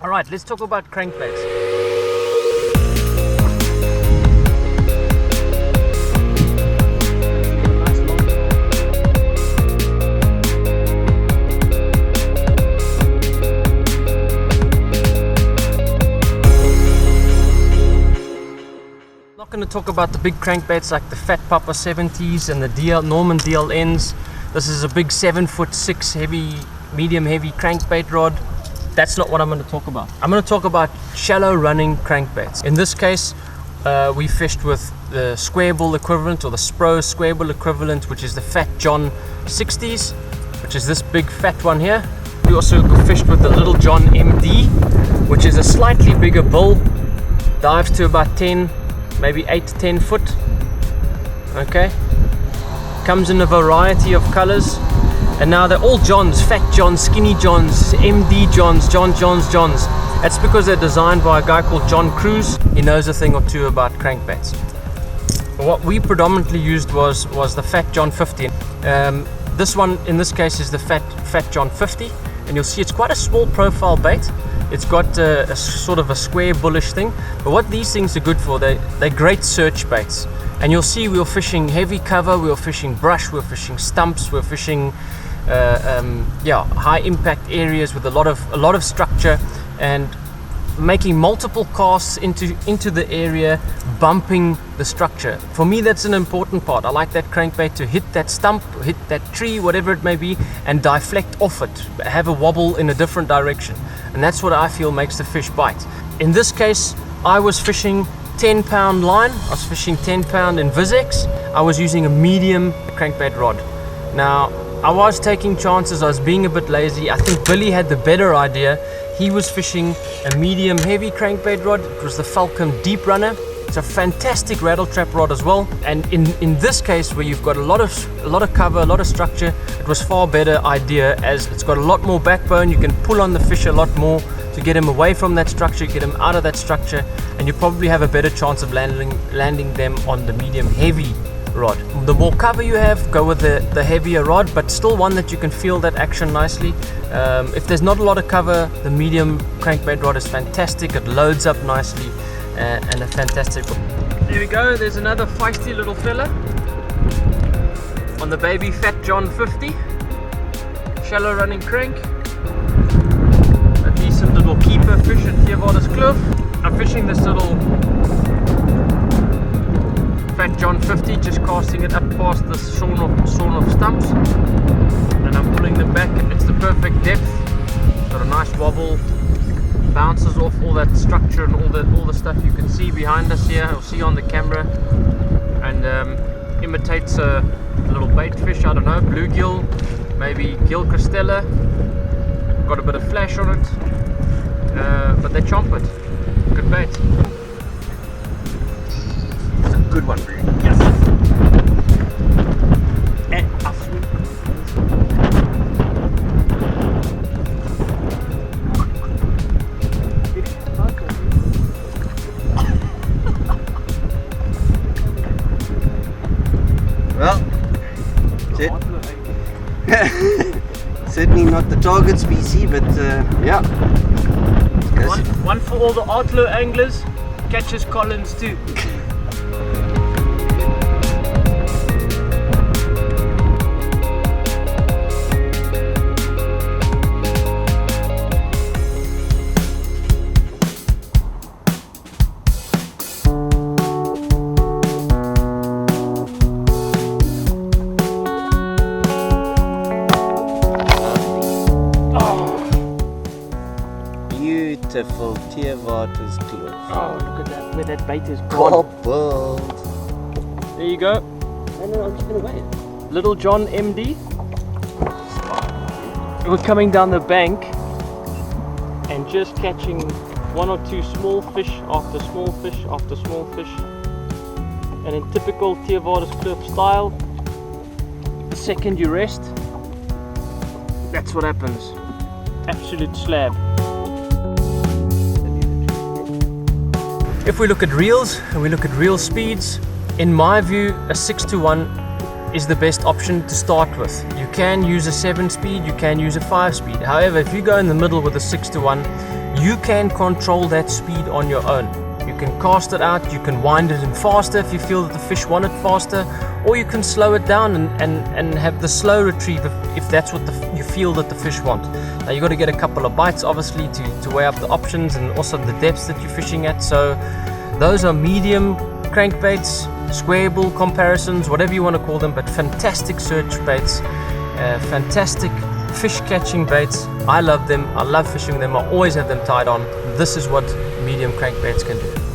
All right, let's talk about crankbaits. I'm not going to talk about the big crankbaits like the Fat Papa 70s and the Norman DLNs. This is a big 7'6" heavy, medium heavy crankbait rod. That's not what I'm going to talk about. I'm going to talk about shallow running crankbaits. In this case, we fished with the square bull equivalent, or the Spro square bull equivalent, which is the Fat John 60s, which is this big fat one here. We also fished with the Little John MD, which is a slightly bigger bull, dives to about 10, maybe 8 to 10 foot. Okay, comes in a variety of colors, and now they're all Johns: Fat Johns, Skinny Johns, MD Johns, Johns. That's because they're designed by a guy called John Cruz. He knows a thing or two about crankbaits. What we predominantly used was the Fat John 50. This one in this case is the Fat John 50, and you'll see it's quite a small profile bait. It's got a sort of a square bullish thing, but what these things are good for, they're great search baits. And you'll see we were fishing heavy cover, we were fishing brush, we were fishing stumps, we were fishing high impact areas with a lot of structure, and making multiple casts into the area, bumping the structure. For me, that's an important part. I like that crankbait to hit that stump, hit that tree, whatever it may be, and deflect off it, have a wobble in a different direction. And that's what I feel makes the fish bite. In this case, I was fishing 10-pound line. I was fishing 10-pound in Vizex. I was using a medium crankbait rod. Now, I was taking chances. I was being a bit lazy. I think Billy had the better idea. He was fishing a medium heavy crankbait rod. It was the Falcon Deep Runner. It's a fantastic rattle trap rod as well. And in this case, where you've got a lot of cover, a lot of structure, it was far better idea, as it's got a lot more backbone. You can pull on the fish a lot more to get him away from that structure, get him out of that structure, and you probably have a better chance of landing them on the medium heavy rod. The more cover you have, go with the heavier rod, but still one that you can feel that action nicely. If there's not a lot of cover, the medium crankbait rod is fantastic. It loads up nicely, and a fantastic rod. There we go, there's another feisty little fella on the baby Fat John 50. Shallow running crank. A decent little keeper fish at Kloof. I'm fishing this little Fat John 50, just casting it up past the sawn off stumps, and I'm pulling them back, and it's the perfect depth. It's got a nice wobble, bounces off all that structure and all the stuff you can see behind us here, or see on the camera, and imitates a little bait fish. I don't know, bluegill, maybe gill cristella. Got a bit of flash on it, but they chomp it. Good bait. It's a good one, bro. Yes. And off. Well, certainly not the target species, but yeah. One for all the outlaw anglers, catches Collins too. Beautiful Teerwater's Kloof. Oh, look at that, where that bait is gone. Coupled. There you go. No, I'm just gonna wait. Little John MD. We're coming down the bank and just catching one or two small fish after small fish after small fish. And in typical Teerwater's Kloof style, the second you rest, that's what happens. Absolute slab. If we look at reels and we look at reel speeds, in my view, a 6:1 is the best option to start with. You can use a 7 speed, you can use a 5 speed. However, if you go in the middle with a 6:1, you can control that speed on your own. You can cast it out, you can wind it in faster if you feel that the fish want it faster, or you can slow it down and have the slow retrieve if that's what you feel that the fish want. Now you got to get a couple of bites obviously to weigh up the options and also the depths that you're fishing at. So those are medium crankbaits, square bull comparisons, whatever you want to call them, but fantastic search baits, fantastic fish catching baits. I love them, I love fishing them, I always have them tied on. This is what medium crankbaits can do.